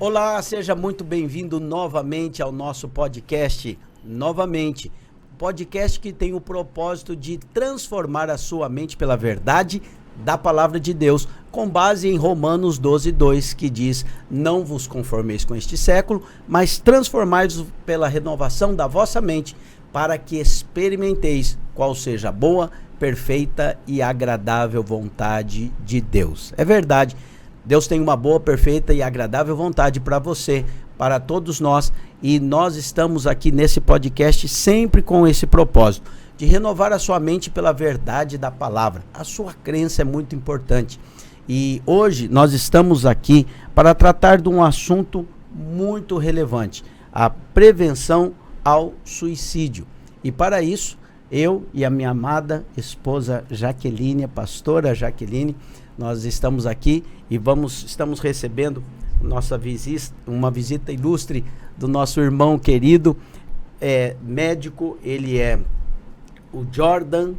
Olá, seja muito bem-vindo novamente ao nosso podcast. Podcast que tem o propósito de transformar a sua mente pela verdade da palavra de Deus, com base em Romanos 12:2, que diz: não vos conformeis com este século, mas transformai-vos pela renovação da vossa mente, para que experimenteis qual seja a boa, perfeita e agradável vontade de Deus. É verdade, Deus tem uma boa, perfeita e agradável vontade para você, para todos nós, e nós estamos aqui nesse podcast sempre com esse propósito, de renovar a sua mente pela verdade da palavra. A sua crença é muito importante. E hoje nós estamos aqui para tratar de um assunto muito relevante, a prevenção ao suicídio. E para isso, eu e a minha amada esposa Jaqueline, a pastora Jaqueline, nós estamos aqui e estamos recebendo uma visita ilustre do nosso irmão querido, médico. Ele é o Jordan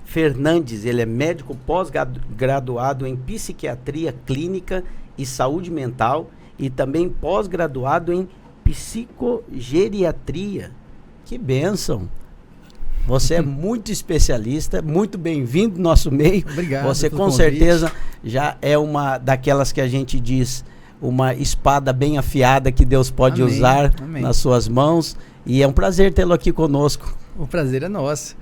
Fernandes, ele é médico pós-graduado em psiquiatria clínica e saúde mental e também pós-graduado em psicogeriatria. Que bênção! Você é muito especialista, muito bem-vindo no nosso meio. Obrigado. Você com certeza já é uma daquelas que a gente diz, uma espada bem afiada que Deus pode usar nas suas mãos. E é um prazer tê-lo aqui conosco. O prazer é nosso.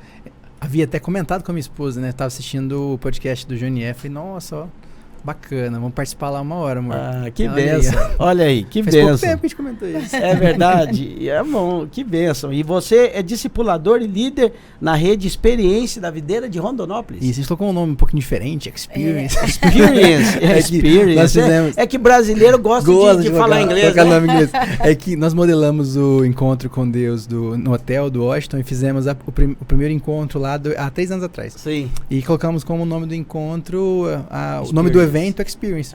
Havia até comentado com a minha esposa, né? Estava assistindo o podcast do Jonier. Falei, nossa, ó, bacana, vamos participar lá uma hora, amor. Ah, que bênção. Olha aí, que bênção. Faz pouco tempo que a gente comentou isso. É verdade, é bom, que bênção. E você é discipulador e líder na rede Experiência da Videira de Rondonópolis. Isso, a gente colocou um nome um pouquinho diferente, Experience. Experience. É que brasileiro gosta de falar inglês. Né? Nome inglês. É que nós modelamos o encontro com Deus no hotel do Washington e fizemos o primeiro encontro lá há 3 anos atrás. Sim. E colocamos como nome do encontro o nome do evento Experience.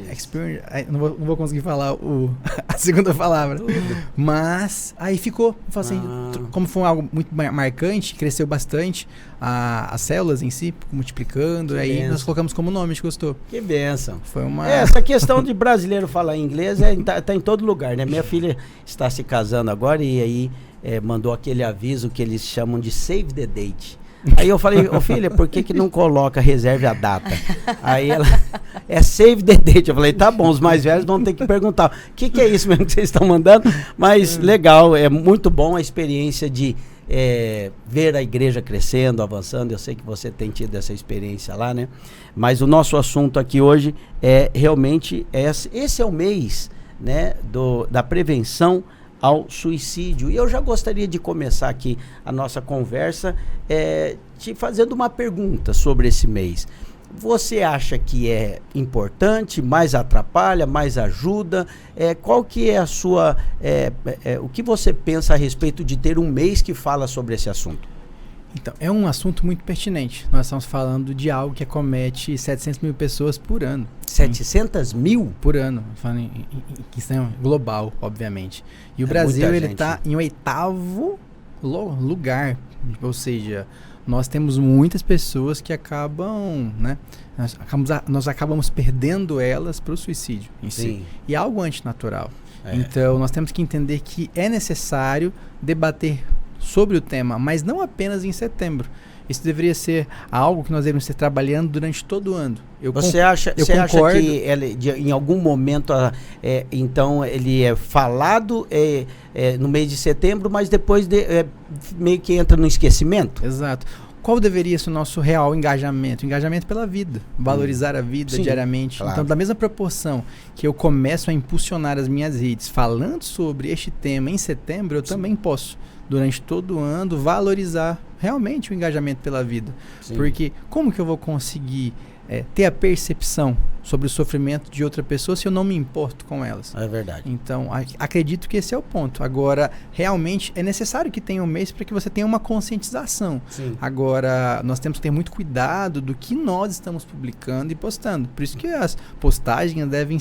Experience. Não vou conseguir falar a segunda palavra. Mas aí ficou. Assim, como foi algo muito marcante, cresceu bastante as células em si, multiplicando. Que aí benção. Nós colocamos como nome, a gente gostou. Que bênção. Foi uma... Essa questão de brasileiro falar inglês tá em todo lugar, né? Minha filha está se casando agora e aí mandou aquele aviso que eles chamam de save the date. Aí eu falei, filha, por que não coloca reserve a data? Aí ela, save the date. Eu falei, tá bom, os mais velhos vão ter que perguntar, o que é isso mesmo que vocês estão mandando? Mas legal, é muito bom a experiência de ver a igreja crescendo, avançando. Eu sei que você tem tido essa experiência lá, né? Mas o nosso assunto aqui hoje é realmente, esse é o mês, né, da prevenção ao suicídio. E eu já gostaria de começar aqui a nossa conversa te fazendo uma pergunta sobre esse mês. Você acha que é importante, mais atrapalha, mais ajuda? Qual que é a sua... o que você pensa a respeito de ter um mês que fala sobre esse assunto? Então, é um assunto muito pertinente. Nós estamos falando de algo que acomete 700 mil pessoas por ano. 700 mil? Por ano. Falando em questão global, obviamente. E o Brasil, ele está em 8º lugar. Ou seja, nós temos muitas pessoas que acabam, né? Nós acabamos perdendo elas para o suicídio em si. E é algo antinatural. Então, nós temos que entender que é necessário debater sobre o tema, mas não apenas em setembro. Isso deveria ser algo que nós deveríamos estar trabalhando durante todo o ano. Você acha que em algum momento, então, ele é falado no mês de setembro, mas depois meio que entra no esquecimento? Exato. Qual deveria ser o nosso real engajamento? Engajamento pela vida. Valorizar a vida diariamente. Claro. Então, da mesma proporção que eu começo a impulsionar as minhas redes falando sobre este tema em setembro, eu também posso, durante todo o ano, valorizar realmente o engajamento pela vida. Sim. Porque como que eu vou conseguir ter a percepção sobre o sofrimento de outra pessoa se eu não me importo com elas? É verdade. Então, acredito que esse é o ponto. Agora, realmente, é necessário que tenha um mês para que você tenha uma conscientização. Sim. Agora, nós temos que ter muito cuidado do que nós estamos publicando e postando. Por isso que as postagens devem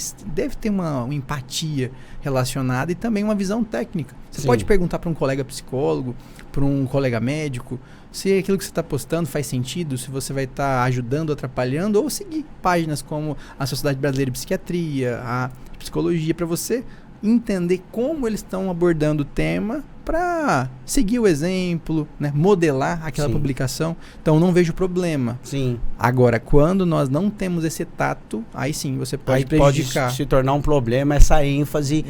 ter uma empatia relacionada e também uma visão técnica. Você pode perguntar para um colega psicólogo, para um colega médico, se aquilo que você está postando faz sentido, se você vai estar ajudando, atrapalhando, ou seguir páginas como a Sociedade Brasileira de Psiquiatria, a Psicologia, para você entender como eles estão abordando o tema para seguir o exemplo, né? Modelar aquela publicação. Então, não vejo problema. Sim. Agora, quando nós não temos esse tato, aí sim, você pode prejudicar. Pode se tornar um problema essa ênfase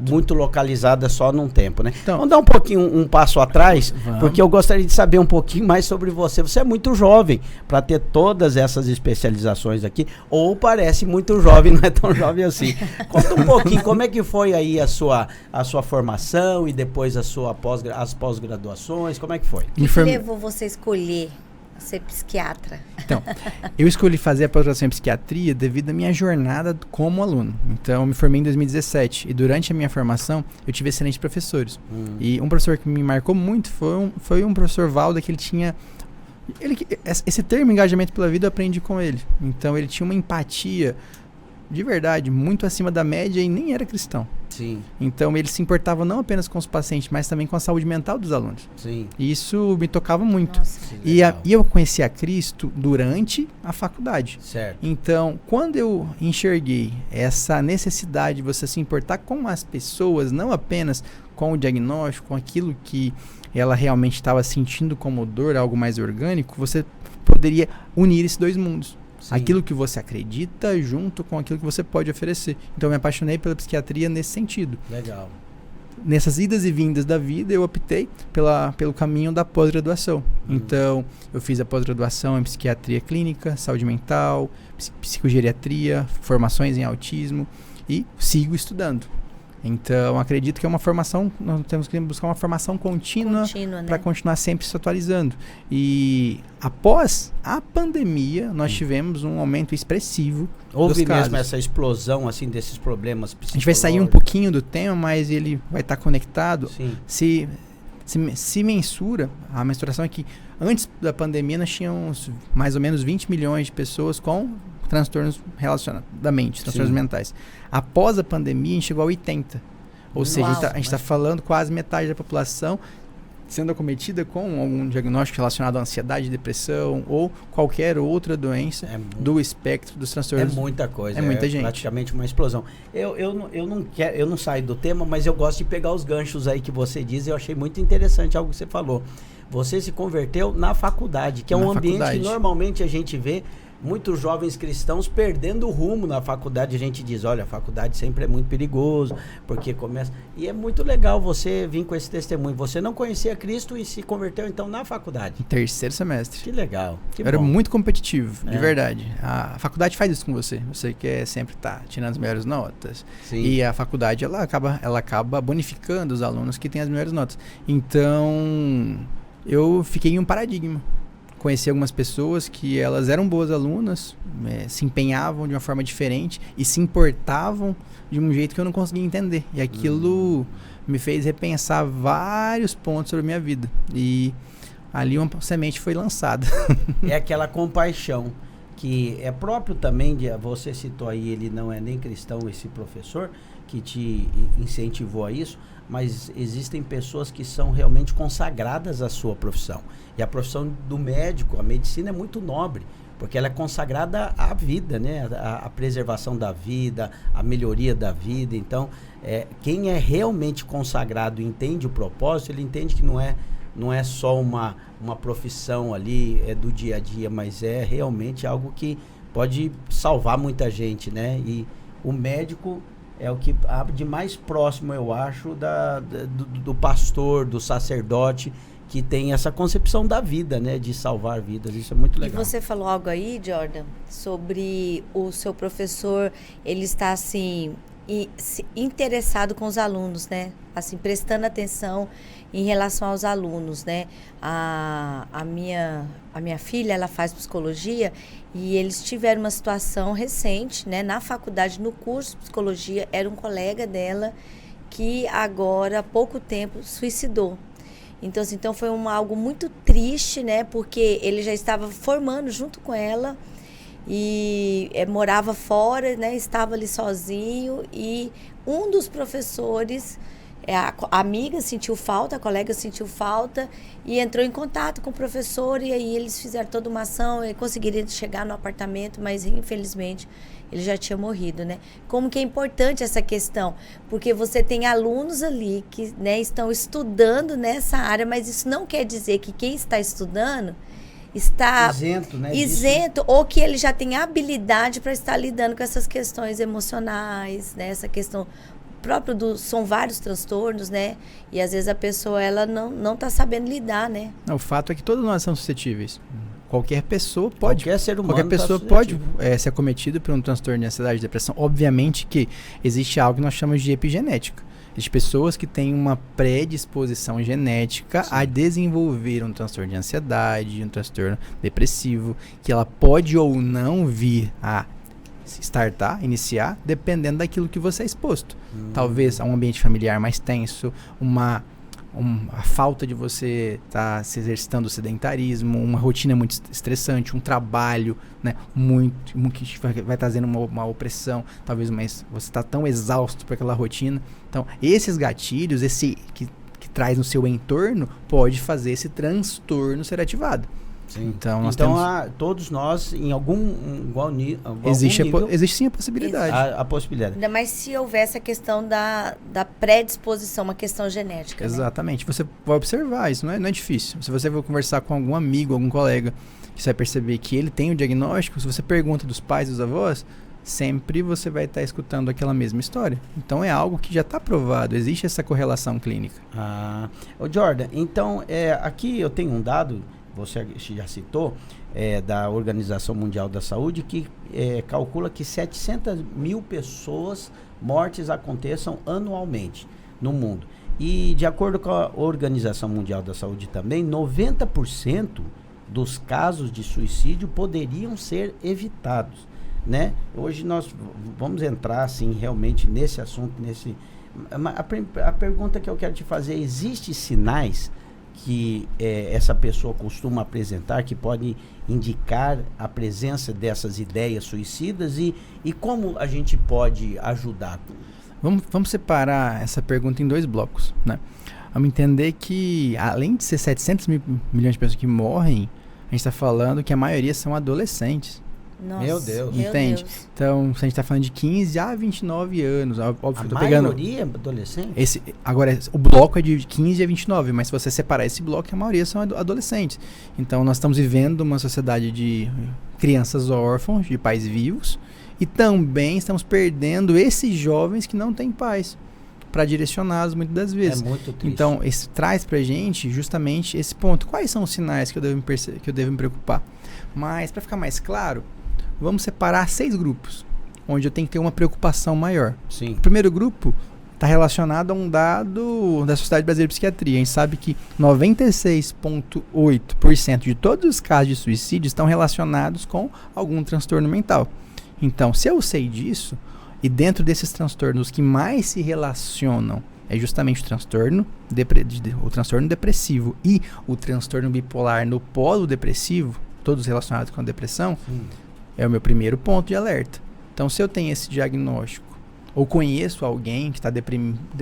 muito localizada só num tempo, né? Então, vamos dar um passo atrás, porque eu gostaria de saber um pouquinho mais sobre você. Você é muito jovem para ter todas essas especializações aqui, ou parece muito jovem, não é tão jovem assim. Conta um pouquinho como é que foi aí a sua formação e depois as pós-graduações, como é que foi? O que levou você a escolher ser psiquiatra? Então, eu escolhi fazer a pós-graduação em psiquiatria devido à minha jornada como aluno. Então, eu me formei em 2017 e durante a minha formação eu tive excelentes professores. E um professor que me marcou muito foi um professor Valda, que ele tinha... esse termo, engajamento pela vida, eu aprendi com ele. Então, ele tinha uma empatia de verdade, muito acima da média e nem era cristão. Sim. Então, ele se importava não apenas com os pacientes, mas também com a saúde mental dos alunos. Sim. E isso me tocava muito. Nossa, e eu conheci a Cristo durante a faculdade. Certo. Então, quando eu enxerguei essa necessidade de você se importar com as pessoas, não apenas com o diagnóstico, com aquilo que ela realmente estava sentindo como dor, algo mais orgânico, você poderia unir esses dois mundos. Sim. Aquilo que você acredita junto com aquilo que você pode oferecer. Então, eu me apaixonei pela psiquiatria nesse sentido. Legal. Nessas idas e vindas da vida, eu optei pelo caminho da pós-graduação. Então, eu fiz a pós-graduação em psiquiatria clínica, saúde mental, psicogeriatria, formações em autismo e sigo estudando. Então, acredito que é uma formação, nós temos que buscar uma formação contínua para continuar sempre se atualizando. E após a pandemia, nós tivemos um aumento expressivo Houve dos casos. Mesmo essa explosão assim desses problemas psicológicos. A gente vai sair um pouquinho do tema, mas ele vai estar conectado. Sim. Se mensura, a mensuração é que antes da pandemia nós tínhamos mais ou menos 20 milhões de pessoas com transtornos relacionados da mente, transtornos mentais. Após a pandemia, a gente chegou a 80. Ou seja, a gente está falando quase metade da população sendo acometida com algum diagnóstico relacionado à ansiedade, depressão ou qualquer outra doença do espectro dos transtornos. É muita coisa. É muita gente. Praticamente uma explosão. Eu não saio do tema, mas eu gosto de pegar os ganchos aí que você diz. Eu achei muito interessante algo que você falou. Você se converteu na faculdade, que é um ambiente que normalmente a gente vê muitos jovens cristãos perdendo o rumo na faculdade. A gente diz, olha, a faculdade sempre é muito perigoso, porque começa... E é muito legal você vir com esse testemunho. Você não conhecia Cristo e se converteu, então, na faculdade. Terceiro semestre. Que legal. Eu era muito competitivo, de verdade. A faculdade faz isso com você. Você quer sempre estar tirando as melhores notas. Sim. E a faculdade, ela acaba bonificando os alunos que têm as melhores notas. Então, eu fiquei em um paradigma. Conheci algumas pessoas que elas eram boas alunas, se empenhavam de uma forma diferente e se importavam de um jeito que eu não conseguia entender. E aquilo me fez repensar vários pontos sobre a minha vida. E ali uma semente foi lançada. É aquela compaixão que é próprio também, você citou aí, ele não é nem cristão, esse professor que te incentivou a isso, mas existem pessoas que são realmente consagradas à sua profissão. E a profissão do médico, a medicina é muito nobre, porque ela é consagrada à vida, né? A preservação da vida, a melhoria da vida. Então, quem é realmente consagrado e entende o propósito, ele entende que não é só uma profissão ali do dia a dia, mas é realmente algo que pode salvar muita gente, né? E o médico é o que de mais próximo, eu acho, do pastor, do sacerdote, que tem essa concepção da vida, né? De salvar vidas. Isso é muito legal. E você falou algo aí, Jordan, sobre o seu professor, ele está assim, interessado com os alunos, né? Assim, prestando atenção em relação aos alunos, né? A minha filha, ela faz psicologia e eles tiveram uma situação recente, né? Na faculdade, no curso de psicologia, era um colega dela que agora, há pouco tempo, suicidou. Então, assim, foi algo muito triste, né? Porque ele já estava formando junto com ela e morava fora, né? Estava ali sozinho e um dos professores A amiga sentiu falta, a colega sentiu falta e entrou em contato com o professor e aí eles fizeram toda uma ação e conseguiram chegar no apartamento, mas infelizmente ele já tinha morrido, né? Como que é importante essa questão, porque você tem alunos ali que, né, estão estudando nessa área, mas isso não quer dizer que quem está estudando está isento, né, isento ou que ele já tem habilidade para estar lidando com essas questões emocionais, né? Essa questão próprio são vários transtornos, né? E às vezes a pessoa ela não está sabendo lidar, né? O fato é que todos nós somos suscetíveis. Qualquer pessoa pode. Qualquer ser humano. Qualquer pessoa pode ser acometido por um transtorno de ansiedade e depressão. Obviamente que existe algo que nós chamamos de epigenética. Existem pessoas que têm uma predisposição genética a desenvolver um transtorno de ansiedade, um transtorno depressivo, que ela pode ou não vir a iniciar, dependendo daquilo que você é exposto. Talvez a um ambiente familiar mais tenso, a falta de você estar se exercitando o sedentarismo, uma rotina muito estressante, um trabalho, né, que vai trazendo uma opressão, talvez você está tão exausto por aquela rotina. Então, esses gatilhos, que traz no seu entorno, pode fazer esse transtorno ser ativado. Sim. Então todos nós, em algum existe nível, existe sim a possibilidade. A possibilidade. Ainda mais se houvesse a questão da predisposição, uma questão genética. Exatamente. Né? Você vai observar, isso não é difícil. Se você for conversar com algum amigo, algum colega, que você vai perceber que ele tem o diagnóstico, se você pergunta dos pais e dos avós, sempre você vai estar escutando aquela mesma história. Então é algo que já está provado, existe essa correlação clínica. Ô Jordan, então aqui eu tenho um dado, você já citou, da Organização Mundial da Saúde, que calcula que 700 mil pessoas mortes aconteçam anualmente no mundo. E de acordo com a Organização Mundial da Saúde também, 90% dos casos de suicídio poderiam ser evitados, né? Hoje nós vamos entrar assim, realmente nesse assunto, a pergunta que eu quero te fazer: existem sinais que essa pessoa costuma apresentar que pode indicar a presença dessas ideias suicidas e como a gente pode ajudar? Vamos separar essa pergunta em dois blocos, né? Vamos entender que, além de ser 700 milhões de pessoas que morrem, a gente está falando que a maioria são adolescentes. Nossa, meu Deus. Entende? Deus. Então, se a gente está falando de 15 a 29 anos, óbvio que eu tô maioria adolescente? Agora, o bloco é de 15 a 29, mas se você separar esse bloco, a maioria são adolescentes. Então, nós estamos vivendo uma sociedade de crianças órfãos, de pais vivos, e também estamos perdendo esses jovens que não têm pais para direcioná-los muitas das vezes. É muito triste. Então, isso traz pra gente justamente esse ponto. Quais são os sinais que eu devo me preocupar? Mas, para ficar mais claro, vamos separar 6 grupos, onde eu tenho que ter uma preocupação maior. Sim. O primeiro grupo está relacionado a um dado da Sociedade Brasileira de Psiquiatria. A gente sabe que 96,8% de todos os casos de suicídio estão relacionados com algum transtorno mental. Então, se eu sei disso, e dentro desses transtornos que mais se relacionam é justamente o transtorno depressivo e o transtorno bipolar no polo depressivo, todos relacionados com a depressão, é o meu primeiro ponto de alerta. Então, se eu tenho esse diagnóstico, ou conheço alguém que está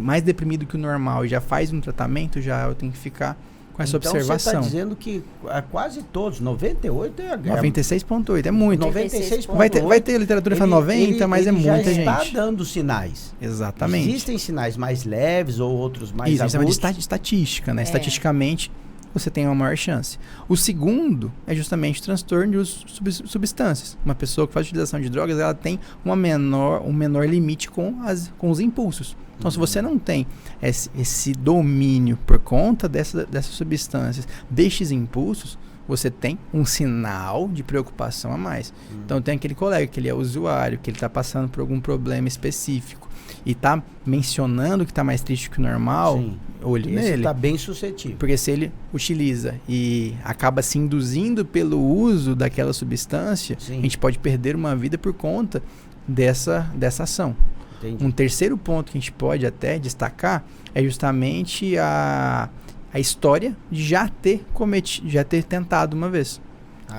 mais deprimido que o normal e já faz um tratamento, já eu tenho que ficar com essa observação. Você está dizendo que quase todos, 98 é 96,8, é muito. 96,8. Vai ter literatura que fala 90, mas é muita gente. Já está dando sinais. Exatamente. Existem sinais mais leves ou outros mais agudos? Existe de estatística, né? Estatisticamente, você tem uma maior chance. O segundo é justamente o transtorno de uso de substâncias. Uma pessoa que faz utilização de drogas, ela tem um menor limite com os impulsos. Então, se você não tem esse domínio por conta dessas substâncias, destes impulsos, você tem um sinal de preocupação a mais. Então, tem aquele colega que ele é usuário, que ele está passando por algum problema específico e está mencionando que está mais triste que o normal, olho nele. Ele está bem suscetível. Porque se ele utiliza e acaba se induzindo pelo uso daquela substância, a gente pode perder uma vida por conta dessa ação. Entendi. Um terceiro ponto que a gente pode até destacar é justamente a história de já ter tentado uma vez.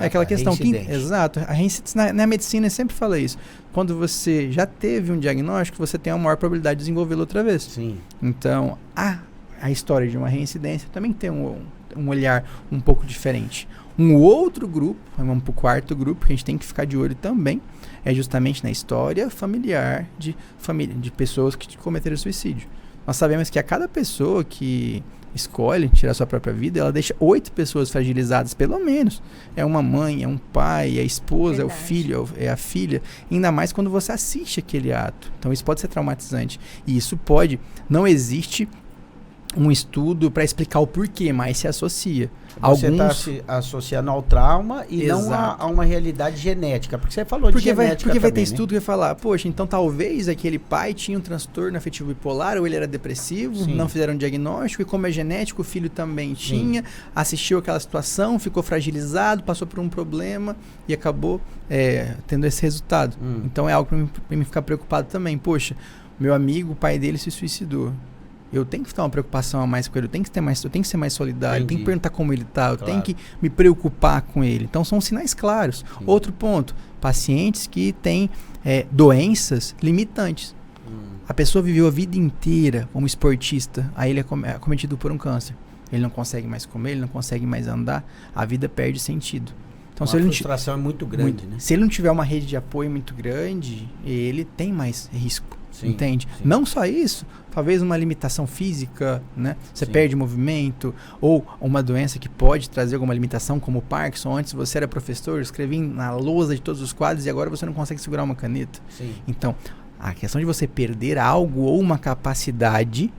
É aquela questão que... Exato. A reincidência, na medicina eu sempre fala isso. Quando você já teve um diagnóstico, você tem a maior probabilidade de desenvolvê-lo outra vez. Sim. Então, a história de uma reincidência também tem um olhar um pouco diferente. Um outro grupo, vamos para o quarto grupo, que a gente tem que ficar de olho também, é justamente na história familiar de pessoas que cometeram suicídio. Nós sabemos que a cada pessoa que escolhe tirar sua própria vida, ela deixa 8 pessoas fragilizadas, pelo menos. É uma mãe, é um pai, é a esposa, Verdade. É o filho, é a filha. Ainda mais quando você assiste aquele ato. Então isso pode ser traumatizante. E isso pode... Não existe um estudo para explicar o porquê, mas se associa. Você está se associando ao trauma e não a uma realidade genética. Porque você falou de genética porque vai ter né? estudo que vai falar, poxa, então talvez aquele pai tinha um transtorno afetivo bipolar ou ele era depressivo, Sim. não fizeram um diagnóstico e como é genético, o filho também tinha, assistiu aquela situação, ficou fragilizado, passou por um problema e acabou tendo esse resultado. Então é algo para mim ficar preocupado também. Poxa, meu amigo, o pai dele se suicidou. Eu tenho que ter uma preocupação a mais com ele, eu tenho que ser mais solidário, eu tenho que perguntar como ele está, eu tenho que me preocupar com ele. Então são sinais claros. Sim. Outro ponto, pacientes que têm doenças limitantes. A pessoa viveu a vida inteira como esportista, aí ele é acometido por um câncer. Ele não consegue mais comer, ele não consegue mais andar, a vida perde sentido. Então, a frustração é muito grande. Né? Se ele não tiver uma rede de apoio muito grande, ele tem mais risco. Sim, entende? Sim. Não só isso, talvez uma limitação física, né? Você perde movimento, ou uma doença que pode trazer alguma limitação, como o Parkinson. Antes você era professor, escrevia na lousa de todos os quadros e agora você não consegue segurar uma caneta. Sim. Então, a questão de você perder algo ou uma capacidade,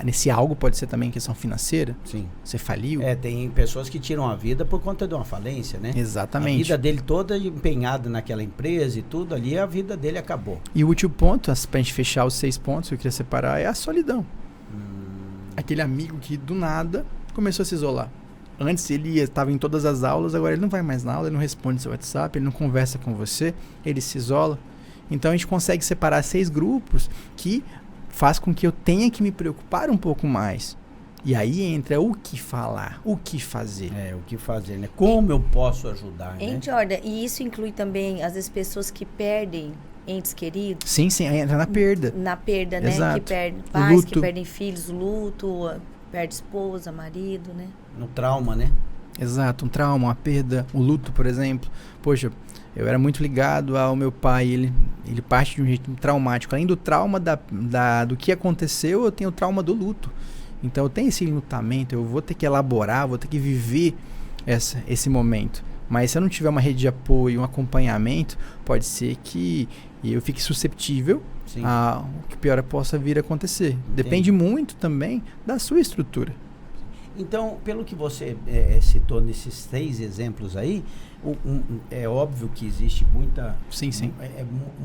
nesse algo pode ser também questão financeira. Sim. Você faliu. Tem pessoas que tiram a vida por conta de uma falência, né? Exatamente. A vida dele toda empenhada naquela empresa e tudo ali, a vida dele acabou. E o último ponto, pra gente fechar os 6 pontos que eu queria separar, é a solidão. Aquele amigo que do nada começou a se isolar. Antes ele estava em todas as aulas, agora ele não vai mais na aula, ele não responde seu WhatsApp, ele não conversa com você, ele se isola. Então a gente consegue separar 6 grupos que faz com que eu tenha que me preocupar um pouco mais. E aí entra o que falar, o que fazer. O que fazer, né? Como eu posso ajudar, né? Jordan, e isso inclui também, às vezes, pessoas que perdem entes queridos? Sim, entra na perda. Na perda, né? Exato. Que perdem pais, que perdem filhos, luto, perde esposa, marido, né? No trauma, né? Exato, um trauma, uma perda, o luto, por exemplo. Poxa, eu era muito ligado ao meu pai, ele parte de um jeito traumático. Além do trauma do que aconteceu, eu tenho o trauma do luto. Então eu tenho esse enlutamento, eu vou ter que elaborar, vou ter que viver esse momento. Mas se eu não tiver uma rede de apoio, um acompanhamento, pode ser que eu fique susceptível a o que pior possa vir a acontecer. Entendi. Depende muito também da sua estrutura. Então, pelo que você citou nesses 6 exemplos aí, é óbvio que existe muita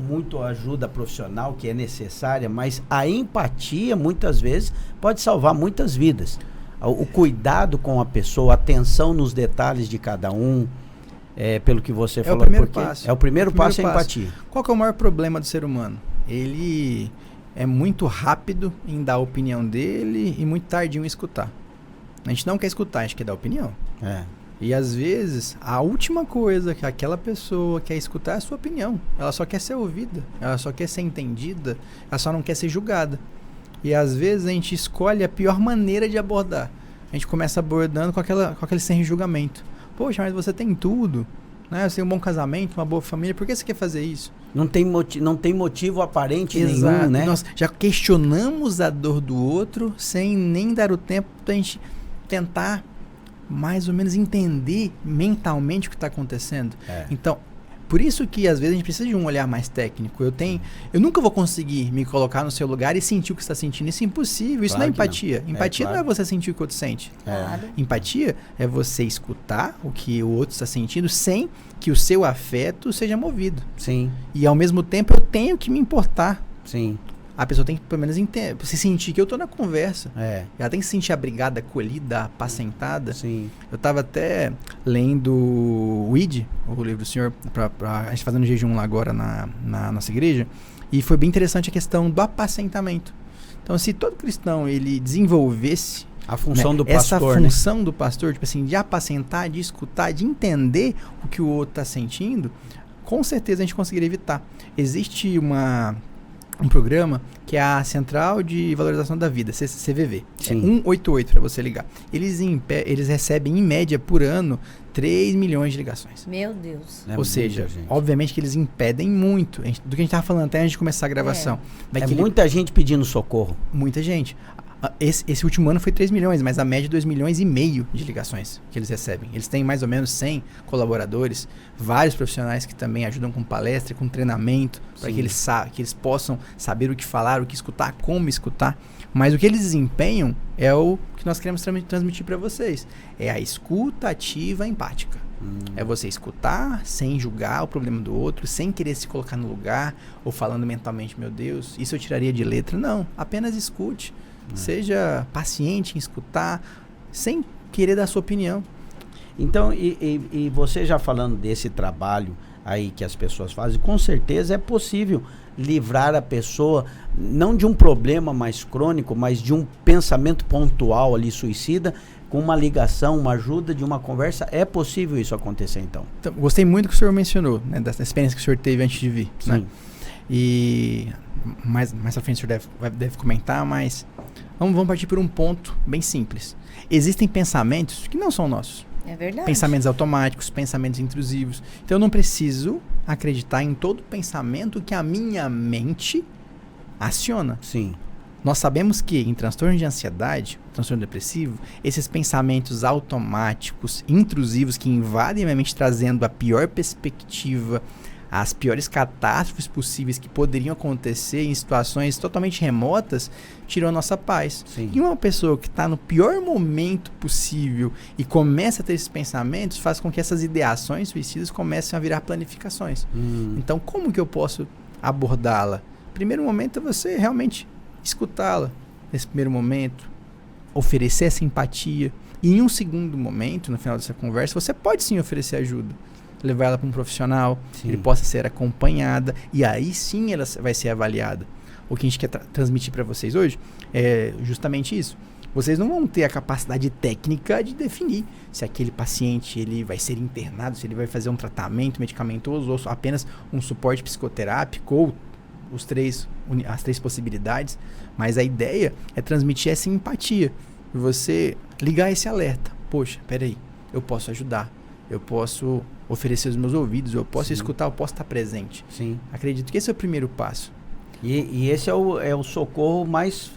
muito ajuda profissional que é necessária, mas a empatia muitas vezes pode salvar muitas vidas. O cuidado com a pessoa, a atenção nos detalhes de cada um, pelo que você falou. O primeiro passo. O primeiro passo é a empatia. Qual que é o maior problema do ser humano? Ele é muito rápido em dar a opinião dele e muito tardinho em escutar. A gente não quer escutar, a gente quer dar opinião. E às vezes, a última coisa que aquela pessoa quer escutar é a sua opinião. Ela só quer ser ouvida, ela só quer ser entendida, ela só não quer ser julgada. E às vezes a gente escolhe a pior maneira de abordar. A gente começa abordando com aquele sem julgamento. Poxa, mas você tem tudo, né? Você tem um bom casamento, uma boa família, por que você quer fazer isso? Não tem motivo aparente nenhum, né? Nós já questionamos a dor do outro sem nem dar o tempo da gente tentar mais ou menos entender mentalmente o que está acontecendo. Então, por isso que às vezes a gente precisa de um olhar mais técnico. Eu nunca vou conseguir me colocar no seu lugar e sentir o que você está sentindo. Isso é impossível. Isso não é empatia. Empatia não é você sentir o que o outro sente. Empatia é você escutar o que o outro está sentindo sem que o seu afeto seja movido. Sim. E ao mesmo tempo eu tenho que me importar. Sim. A pessoa tem que, pelo menos, se sentir que eu tô na conversa. Ela tem que se sentir abrigada, acolhida, apacentada. Sim. Eu tava até lendo o ID, o livro do Senhor, a gente fazendo jejum lá agora na nossa igreja, e foi bem interessante a questão do apacentamento. Então, se todo cristão ele desenvolvesse A função, né, do pastor, essa função, né, do pastor, tipo assim, de apacentar, de escutar, de entender o que o outro está sentindo, com certeza a gente conseguiria evitar. Existe um programa que é a Central de Valorização da Vida, CVV. Sim. É 188 para você ligar. Eles recebem, em média, por ano, 3 milhões de ligações. Meu Deus. Ou seja, obviamente que eles impedem muito. Do que a gente estava falando até antes de começar a gravação. Muita gente pedindo socorro. Muita gente. Esse último ano foi 3 milhões, mas a média é 2,5 milhões de ligações que eles recebem. Eles têm mais ou menos 100 colaboradores, vários profissionais que também ajudam com palestra, com treinamento, para que eles possam saber o que falar, o que escutar, como escutar. Mas o que eles desempenham é o que nós queremos transmitir para vocês. É a escuta ativa empática. É você escutar sem julgar o problema do outro, sem querer se colocar no lugar, ou falando mentalmente, meu Deus, isso eu tiraria de letra. Não, apenas escute. Seja paciente em escutar, sem querer dar sua opinião. Então, e você já falando desse trabalho aí que as pessoas fazem, com certeza é possível livrar a pessoa, não de um problema mais crônico, mas de um pensamento pontual ali suicida, com uma ligação, uma ajuda de uma conversa. É possível isso acontecer, então? Gostei muito do que o senhor mencionou, né, dessa experiência que o senhor teve antes de vir. Sim. Né? E mais à frente o senhor deve comentar, mas vamos partir por um ponto bem simples. Existem pensamentos que não são nossos. É verdade. Pensamentos automáticos, pensamentos intrusivos. Então eu não preciso acreditar em todo pensamento que a minha mente aciona. Sim. Nós sabemos que em transtorno de ansiedade, transtorno depressivo, esses pensamentos automáticos, intrusivos, que invadem a minha mente trazendo a pior perspectiva, as piores catástrofes possíveis que poderiam acontecer em situações totalmente remotas, tiram a nossa paz. Sim. E uma pessoa que está no pior momento possível e começa a ter esses pensamentos, faz com que essas ideações suicidas comecem a virar planificações. Então, como que eu posso abordá-la? Primeiro momento é você realmente escutá-la. Nesse primeiro momento, oferecer essa empatia. E em um segundo momento, no final dessa conversa, você pode sim oferecer ajuda. Levar ela para um profissional, ele possa ser acompanhada, e aí sim ela vai ser avaliada. O que a gente quer transmitir para vocês hoje é justamente isso. Vocês não vão ter a capacidade técnica de definir se aquele paciente ele vai ser internado, se ele vai fazer um tratamento medicamentoso ou apenas um suporte psicoterápico, ou as três possibilidades. Mas a ideia é transmitir essa empatia. Você ligar esse alerta. Poxa, peraí, eu posso ajudar. Eu posso oferecer os meus ouvidos, eu posso escutar, eu posso estar presente. Sim. Acredito que esse é o primeiro passo. E esse é o socorro mais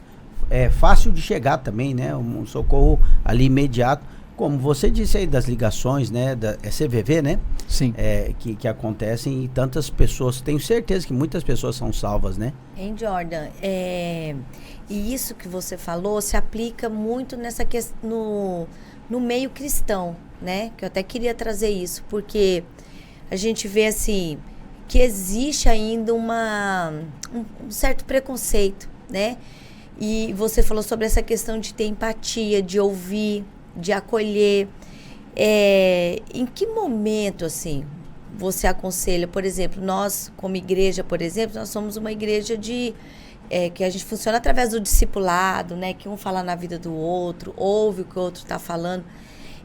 fácil de chegar também, né? Um socorro ali imediato. Como você disse aí das ligações, né? É CVV, né? Sim. Que acontecem e tantas pessoas, tenho certeza que muitas pessoas são salvas, né? Hein, Jordan? E isso que você falou se aplica muito nessa questão no meio cristão, né? Que eu até queria trazer isso, porque a gente vê assim que existe ainda um certo preconceito, né? E você falou sobre essa questão de ter empatia, de ouvir, de acolher. Em que momento, assim, você aconselha? Por exemplo, nós, como igreja, por exemplo, nós somos uma igreja que a gente funciona através do discipulado, né? Que um fala na vida do outro, ouve o que o outro está falando.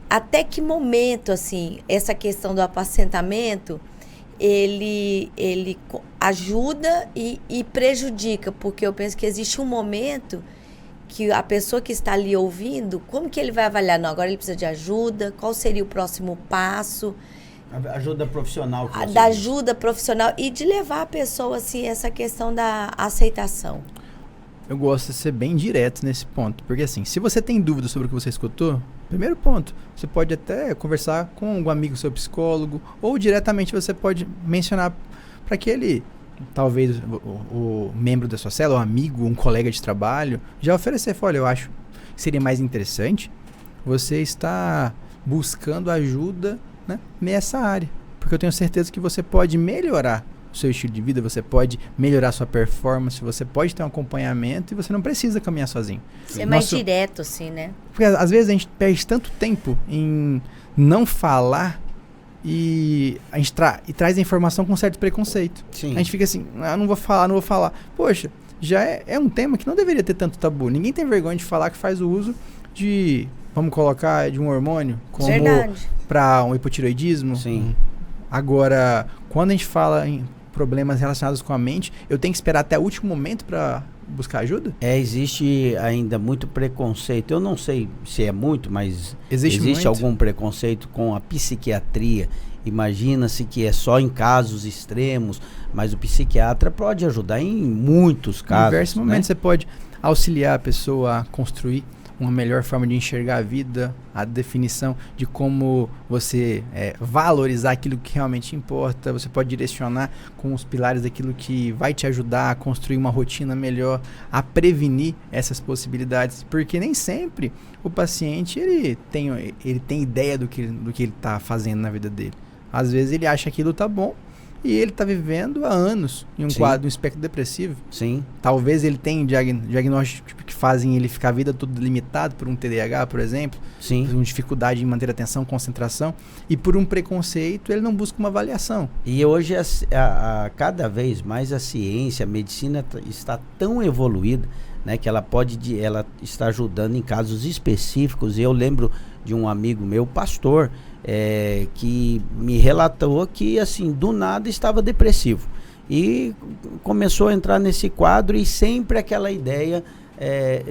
Até que momento, assim, essa questão do apacentamento, ele ajuda e prejudica? Porque eu penso que existe um momento que a pessoa que está ali ouvindo, como que ele vai avaliar? Não, agora ele precisa de ajuda, qual seria o próximo passo? Ajuda profissional. Da ajuda profissional e de levar a pessoa, assim, essa questão da aceitação. Eu gosto de ser bem direto nesse ponto, porque assim, se você tem dúvida sobre o que você escutou, primeiro ponto, você pode até conversar com algum amigo seu psicólogo, ou diretamente você pode mencionar para aquele, talvez o membro da sua célula, um amigo, um colega de trabalho, já oferecer, olha, eu acho que seria mais interessante você estar buscando ajuda, né, nessa área, porque eu tenho certeza que você pode melhorar o seu estilo de vida, você pode melhorar a sua performance, você pode ter um acompanhamento e você não precisa caminhar sozinho. Ser mais direto, assim, né? Porque às vezes a gente perde tanto tempo em não falar e a gente traz a informação com certo preconceito. Sim. A gente fica assim, não vou falar. Poxa, já é um tema que não deveria ter tanto tabu. Ninguém tem vergonha de falar que faz o uso de, vamos colocar, de um hormônio, como para um hipotireoidismo. Sim. Agora, quando a gente fala em problemas relacionados com a mente, eu tenho que esperar até o último momento para buscar ajuda? Existe ainda muito preconceito. Eu não sei se é muito, mas existe algum preconceito com a psiquiatria. Imagina-se que é só em casos extremos, mas o psiquiatra pode ajudar em muitos casos. Em diversos momentos você pode auxiliar a pessoa a construir uma melhor forma de enxergar a vida, a definição de como você valorizar aquilo que realmente importa. Você pode direcionar com os pilares daquilo que vai te ajudar a construir uma rotina melhor, a prevenir essas possibilidades, porque nem sempre o paciente ele tem ideia do que ele está fazendo na vida dele. Às vezes ele acha que aquilo tá bom e ele está vivendo há anos em um quadro, um espectro depressivo. Sim. Talvez ele tenha diagnósticos que fazem ele ficar a vida toda limitado por um TDAH, por exemplo. Sim. Por uma dificuldade em manter atenção, concentração. E por um preconceito, ele não busca uma avaliação. E hoje, cada vez mais a ciência, a medicina está tão evoluída, né, que ela está ajudando em casos específicos. E eu lembro de um amigo meu, pastor, que me relatou que, assim, do nada estava depressivo. E começou a entrar nesse quadro e sempre aquela ideia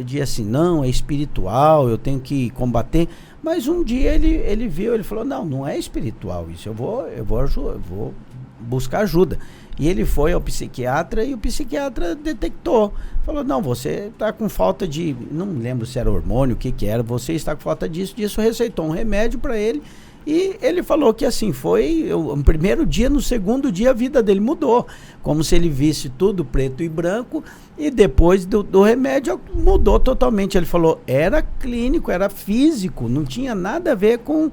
de assim, não, é espiritual, eu tenho que combater. Mas um dia ele viu, ele falou, não é espiritual isso, eu vou buscar ajuda. E ele foi ao psiquiatra e o psiquiatra detectou. Falou, não, você está com falta de, não lembro se era hormônio, o que era, você está com falta disso, receitou um remédio para ele. E ele falou que assim, foi no primeiro dia, no segundo dia a vida dele mudou, como se ele visse tudo preto e branco, e depois do remédio mudou totalmente. Ele falou, era clínico, era físico, não tinha nada a ver com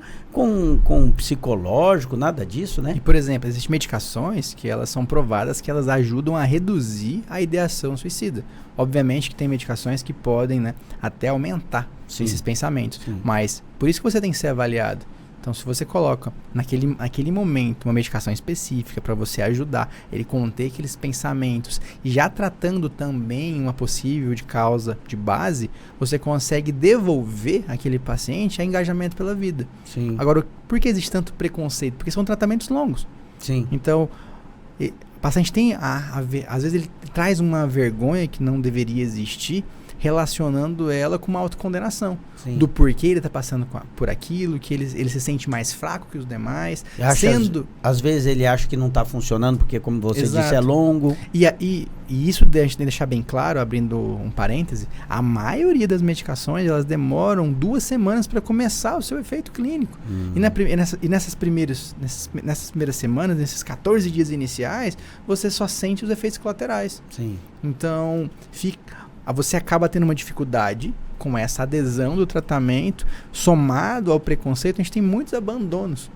psicológico, nada disso, né? E, por exemplo, existem medicações que elas são provadas que elas ajudam a reduzir a ideação suicida. Obviamente que tem medicações que podem, né, até aumentar esses pensamentos, mas por isso que você tem que ser avaliado. Então, se você coloca naquele momento uma medicação específica para você ajudar ele conter aqueles pensamentos, e já tratando também uma possível de causa de base, você consegue devolver àquele paciente a engajamento pela vida. Sim. Agora, por que existe tanto preconceito? Porque são tratamentos longos. Sim. Então, o paciente tem, às vezes ele traz uma vergonha que não deveria existir, relacionando ela com uma autocondenação. Sim. Do porquê ele está passando por aquilo, que ele se sente mais fraco que os demais. Às vezes ele acha que não está funcionando, porque, como você disse, é longo. E isso a gente tem que deixar bem claro, abrindo um parêntese, a maioria das medicações, elas demoram 2 semanas para começar o seu efeito clínico. E nessas primeiras semanas, nesses 14 dias iniciais, você só sente os efeitos colaterais. Sim. Então, você acaba tendo uma dificuldade com essa adesão do tratamento, somado ao preconceito. A gente tem muitos abandonos.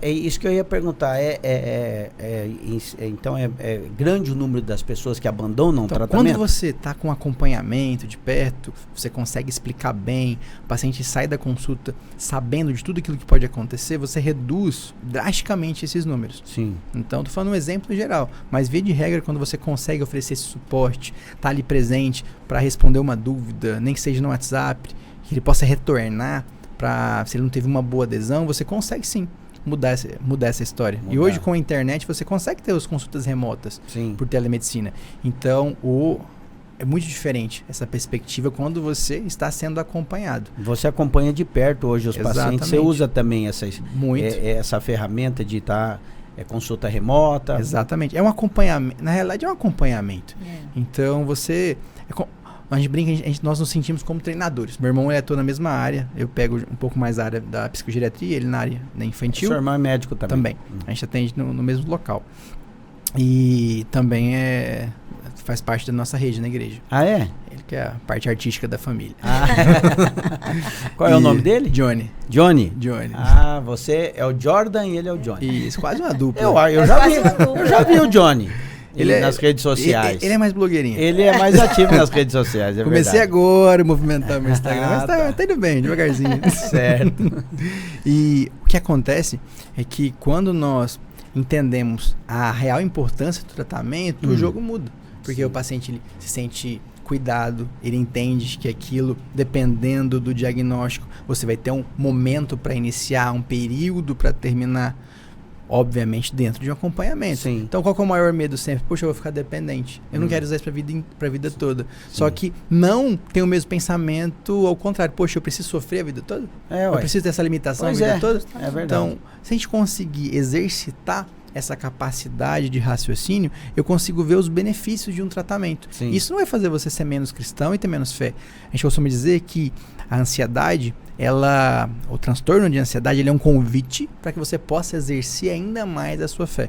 É isso que eu ia perguntar. Então é grande o número das pessoas que abandonam o tratamento? Quando você está com acompanhamento de perto, você consegue explicar bem, o paciente sai da consulta sabendo de tudo aquilo que pode acontecer, você reduz drasticamente esses números. Sim. Então, estou falando um exemplo geral, mas via de regra, quando você consegue oferecer esse suporte, tá ali presente para responder uma dúvida, nem que seja no WhatsApp, que ele possa retornar, se ele não teve uma boa adesão, você consegue sim mudar essa história. E hoje, com a internet, você consegue ter as consultas remotas por telemedicina. Então, é muito diferente essa perspectiva quando você está sendo acompanhado. Você acompanha de perto hoje os pacientes. Você usa também essa ferramenta de consulta remota. Exatamente. É um acompanhamento. Na realidade, é um acompanhamento. Então, a gente brinca, nós nos sentimos como treinadores. Meu irmão atua na mesma área, eu pego um pouco mais a área da psicogeriatria, ele na área da infantil. Seu irmão é médico também? A gente atende no mesmo local. E também faz parte da nossa rede na igreja. Ah, é? Ele que é a parte artística da família. Qual é o nome dele? Johnny. Johnny? Johnny. Ah, você é o Jordan e ele é o Johnny. Isso, quase uma dupla. Eu já vi o Johnny. Nas redes sociais. Ele é mais blogueirinho. Ele é mais ativo nas redes sociais, Comecei agora a movimentar meu Instagram, mas tá indo bem, devagarzinho. Certo. E o que acontece é que quando nós entendemos a real importância do tratamento, o jogo muda. Porque o paciente ele se sente cuidado, ele entende que aquilo, dependendo do diagnóstico, você vai ter um momento para iniciar, um período para terminar, obviamente dentro de um acompanhamento. Sim. Então qual que é o maior medo sempre? Poxa, eu vou ficar dependente. Eu não quero usar isso pra vida toda. Sim. Só que não tem o mesmo pensamento ao contrário. Poxa, eu preciso sofrer a vida toda? Eu preciso ter essa limitação a vida toda? É verdade. Então, se a gente conseguir exercitar essa capacidade de raciocínio, eu consigo ver os benefícios de um tratamento. Sim. Isso não vai fazer você ser menos cristão e ter menos fé. A gente costuma dizer que a ansiedade, o transtorno de ansiedade, ele é um convite para que você possa exercer ainda mais a sua fé.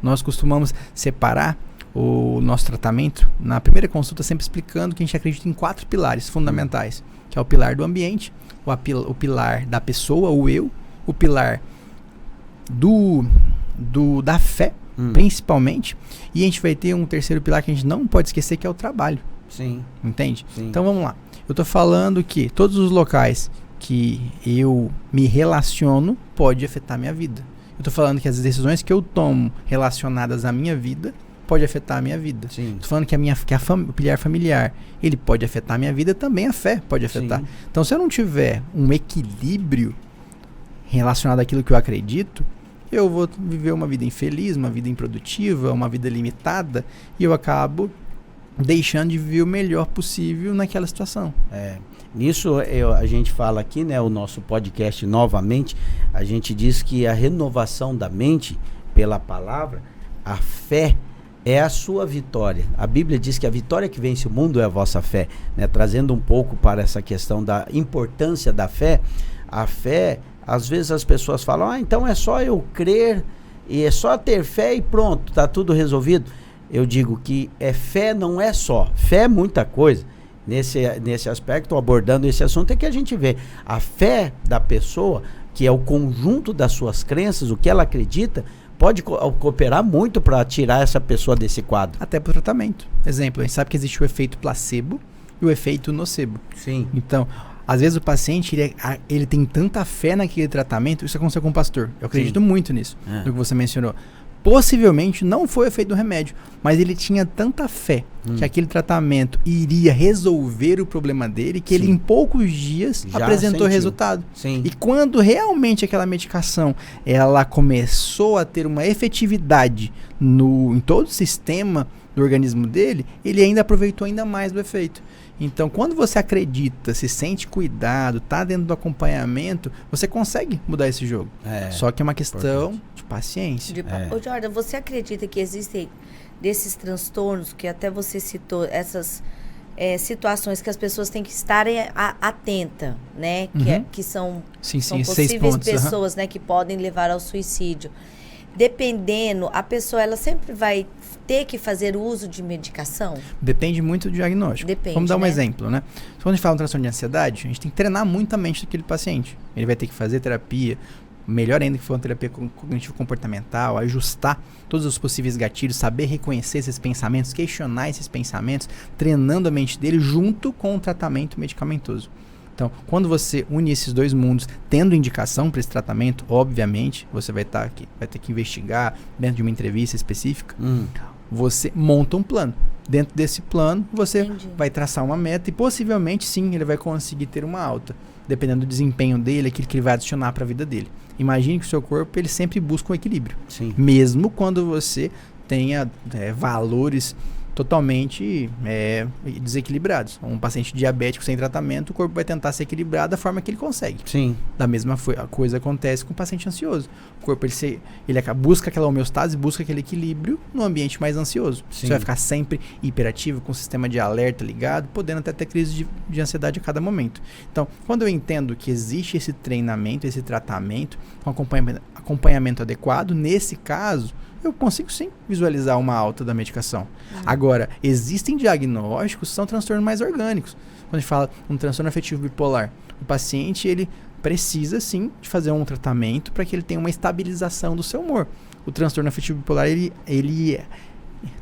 Nós costumamos separar o nosso tratamento na primeira consulta sempre explicando que a gente acredita em 4 pilares fundamentais, que é o pilar do ambiente, o pilar da pessoa, o eu, o pilar da fé, principalmente, e a gente vai ter um terceiro pilar que a gente não pode esquecer, que é o trabalho. Sim. Entende? Sim. Então vamos lá. Eu tô falando que todos os locais que eu me relaciono pode afetar a minha vida. Eu tô falando que as decisões que eu tomo relacionadas à minha vida pode afetar a minha vida. Sim. Tô falando que o pilar familiar, ele pode afetar a minha vida, também a fé pode afetar. Sim. Então se eu não tiver um equilíbrio relacionado àquilo que eu acredito, eu vou viver uma vida infeliz, uma vida improdutiva, uma vida limitada, e eu acabo deixando de viver o melhor possível naquela situação. Nisso a gente fala aqui, né, o nosso podcast novamente, a gente diz que a renovação da mente pela palavra, a fé é a sua vitória. A Bíblia diz que a vitória que vence o mundo é a vossa fé, né? Trazendo um pouco para essa questão da importância da fé. A fé, às vezes as pessoas falam, então é só eu crer e é só ter fé e pronto, está tudo resolvido. Eu digo que fé não é só, fé é muita coisa. Nesse aspecto, abordando esse assunto, é que a gente vê a fé da pessoa, que é o conjunto das suas crenças, o que ela acredita, pode cooperar muito para tirar essa pessoa desse quadro. Até para o tratamento. Exemplo, a gente sabe que existe o efeito placebo e o efeito nocebo. Sim. Então, às vezes o paciente, ele tem tanta fé naquele tratamento, isso aconteceu com o pastor. Eu acredito muito nisso, no que você mencionou. Possivelmente não foi o efeito do remédio, mas ele tinha tanta fé que aquele tratamento iria resolver o problema dele, que ele em poucos dias já apresentou resultado. Sim. E quando realmente aquela medicação ela começou a ter uma efetividade em todo o sistema do organismo dele, ele ainda aproveitou ainda mais do efeito. Então, quando você acredita, se sente cuidado, tá dentro do acompanhamento, você consegue mudar esse jogo. Só que é uma questão de paciência. Ô Jordan, você acredita que existem desses transtornos, que até você citou, essas situações que as pessoas têm que estarem atentas, né? Que são possíveis pessoas, né, que podem levar ao suicídio. Dependendo, a pessoa ela sempre vai ter que fazer uso de medicação? Depende muito do diagnóstico. Depende, vamos dar um exemplo, né? Quando a gente fala de transtorno de ansiedade, a gente tem que treinar muito a mente daquele paciente. Ele vai ter que fazer terapia, melhor ainda que for uma terapia cognitivo-comportamental, ajustar todos os possíveis gatilhos, saber reconhecer esses pensamentos, questionar esses pensamentos, treinando a mente dele junto com o tratamento medicamentoso. Então, quando você une esses dois mundos, tendo indicação para esse tratamento, obviamente, você vai ter que investigar dentro de uma entrevista específica, você monta um plano. Dentro desse plano, você vai traçar uma meta e possivelmente, sim, ele vai conseguir ter uma alta, dependendo do desempenho dele, aquilo que ele vai adicionar para a vida dele. Imagine que o seu corpo, ele sempre busca um equilíbrio. Sim. Mesmo quando você tenha valores totalmente desequilibrados. Um paciente diabético sem tratamento, o corpo vai tentar se equilibrar da forma que ele consegue. Sim. Da mesma coisa acontece com o paciente ansioso. O corpo ele busca aquela homeostase, busca aquele equilíbrio no ambiente mais ansioso. Sim. Você vai ficar sempre hiperativo, com o sistema de alerta ligado, podendo até ter crise de ansiedade a cada momento. Então, quando eu entendo que existe esse treinamento, esse tratamento, com acompanhamento adequado, nesse caso, eu consigo sim visualizar uma alta da medicação. Agora, existem diagnósticos que são transtornos mais orgânicos. Quando a gente fala um transtorno afetivo bipolar, o paciente ele precisa sim de fazer um tratamento para que ele tenha uma estabilização do seu humor. O transtorno afetivo bipolar ele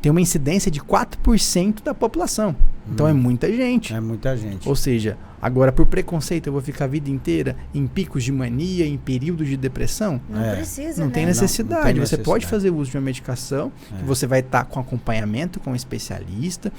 tem uma incidência de 4% da população. Então é muita gente. É muita gente. Ou seja, agora por preconceito eu vou ficar a vida inteira em picos de mania, em períodos de depressão? Não precisa, não né? tem necessidade. Não tem você necessidade. pode fazer uso de uma medicação que você vai estar com acompanhamento com um especialista.